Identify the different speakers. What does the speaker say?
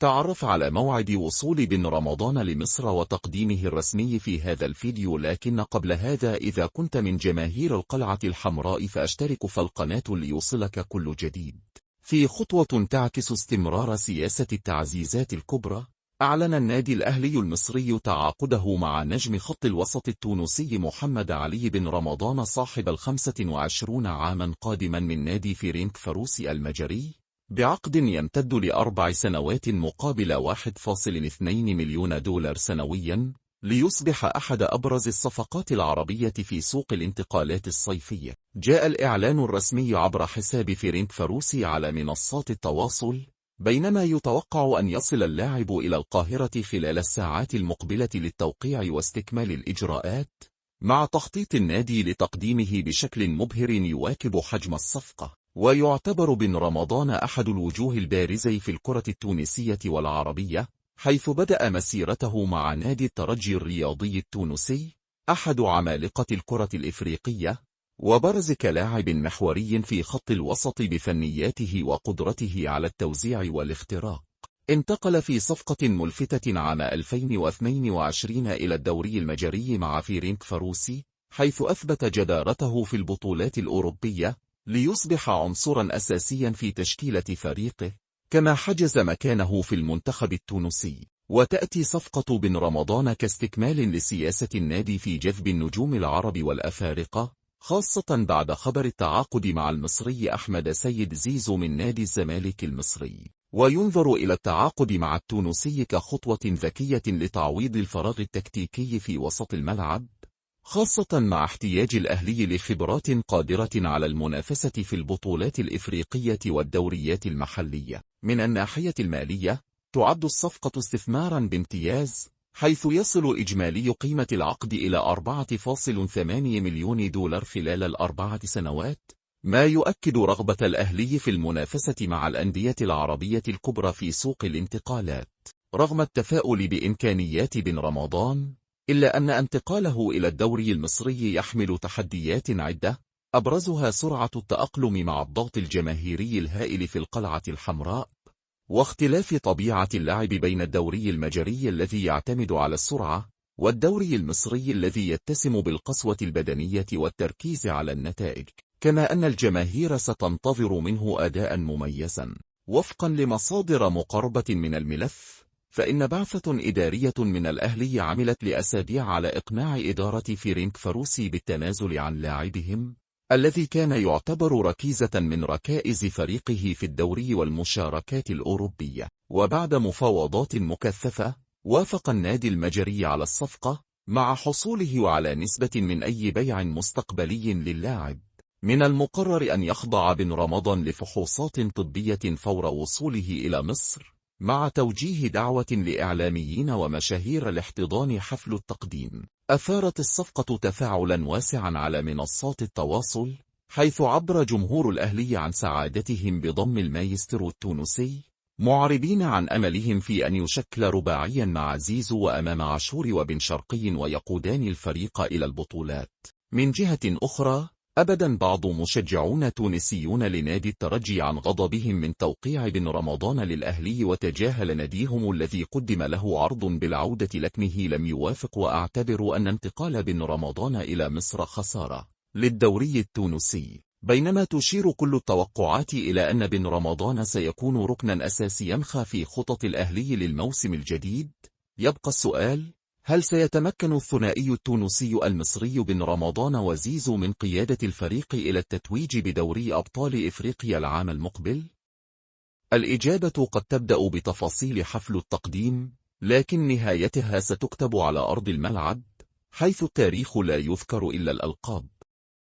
Speaker 1: تعرف على موعد وصول بن رمضان لمصر وتقديمه الرسمي في هذا الفيديو، لكن قبل هذا إذا كنت من جماهير القلعة الحمراء فاشترك في القناة ليوصلك كل جديد. في خطوة تعكس استمرار سياسة التعزيزات الكبرى، أعلن النادي الأهلي المصري تعاقده مع نجم خط الوسط التونسي محمد علي بن رمضان صاحب 25 عاما قادما من نادي فيرنكفاروسي المجري، بعقد يمتد ل4 سنوات مقابل 1.2 مليون دولار سنويا، ليصبح أحد أبرز الصفقات العربية في سوق الانتقالات الصيفية. جاء الإعلان الرسمي عبر حساب فيرنكفاروسي على منصات التواصل، بينما يتوقع أن يصل اللاعب إلى القاهرة خلال الساعات المقبلة للتوقيع واستكمال الإجراءات، مع تخطيط النادي لتقديمه بشكل مبهر يواكب حجم الصفقة. ويعتبر بن رمضان أحد الوجوه البارزة في الكرة التونسية والعربية، حيث بدأ مسيرته مع نادي الترجي الرياضي التونسي، أحد عمالقة الكرة الإفريقية، وبرز كلاعب محوري في خط الوسط بفنياته وقدرته على التوزيع والاختراق. انتقل في صفقة ملفتة عام 2022 إلى الدوري المجري مع فيرنكفاروسي، حيث أثبت جدارته في البطولات الأوروبية، ليصبح عنصرا أساسيا في تشكيلة فريقه، كما حجز مكانه في المنتخب التونسي. وتأتي صفقة بن رمضان كاستكمال لسياسة النادي في جذب النجوم العرب والأفارقة، خاصة بعد خبر التعاقد مع المصري أحمد سيد زيزو من نادي الزمالك المصري. وينظر إلى التعاقد مع التونسي كخطوة ذكية لتعويض الفراغ التكتيكي في وسط الملعب، خاصة مع احتياج الأهلي لخبرات قادرة على المنافسة في البطولات الإفريقية والدوريات المحلية. من الناحية المالية، تعد الصفقة استثمارا بامتياز، حيث يصل إجمالي قيمة العقد إلى 4.8 مليون دولار خلال ال4 سنوات، ما يؤكد رغبة الأهلي في المنافسة مع الأندية العربية الكبرى في سوق الانتقالات. رغم التفاؤل بإمكانيات بن رمضان، إلا أن انتقاله إلى الدوري المصري يحمل تحديات عدة، أبرزها سرعة التأقلم مع الضغط الجماهيري الهائل في القلعة الحمراء، واختلاف طبيعة اللعب بين الدوري المجري الذي يعتمد على السرعة، والدوري المصري الذي يتسم بالقسوة البدنية والتركيز على النتائج، كما أن الجماهير ستنتظر منه أداء مميزا. وفقا لمصادر مقربة من الملف، فإن بعثة إدارية من الأهلي عملت لأسابيع على إقناع إدارة فيرنكفاروسي بالتنازل عن لاعبهم، الذي كان يعتبر ركيزة من ركائز فريقه في الدوري والمشاركات الأوروبية. وبعد مفاوضات مكثفة، وافق النادي المجري على الصفقة، مع حصوله على نسبة من أي بيع مستقبلي للاعب. من المقرر أن يخضع بن رمضان لفحوصات طبية فور وصوله إلى مصر، مع توجيه دعوة لإعلاميين ومشاهير لاحتضان حفل التقديم. أثارت الصفقة تفاعلا واسعا على منصات التواصل، حيث عبر جمهور الأهلي عن سعادتهم بضم المايسترو التونسي، معربين عن أملهم في أن يشكل رباعيا مع زيزو وأمام عاشور وبن شرقي ويقودان الفريق إلى البطولات. من جهة أخرى، أبدا بعض مشجعون تونسيون لنادي الترجي عن غضبهم من توقيع بن رمضان للأهلي، وتجاهل ناديهم الذي قدم له عرض بالعودة لكنه لم يوافق، وأعتبر أن انتقال بن رمضان إلى مصر خسارة للدوري التونسي. بينما تشير كل التوقعات إلى أن بن رمضان سيكون ركنا أساسيا في خطط الأهلي للموسم الجديد، يبقى السؤال: هل سيتمكن الثنائي التونسي المصري بن رمضان وزيزو من قيادة الفريق إلى التتويج بدوري أبطال إفريقيا العام المقبل؟ الإجابة قد تبدأ بتفاصيل حفل التقديم، لكن نهايتها ستكتب على أرض الملعب، حيث التاريخ لا يذكر إلا الألقاب.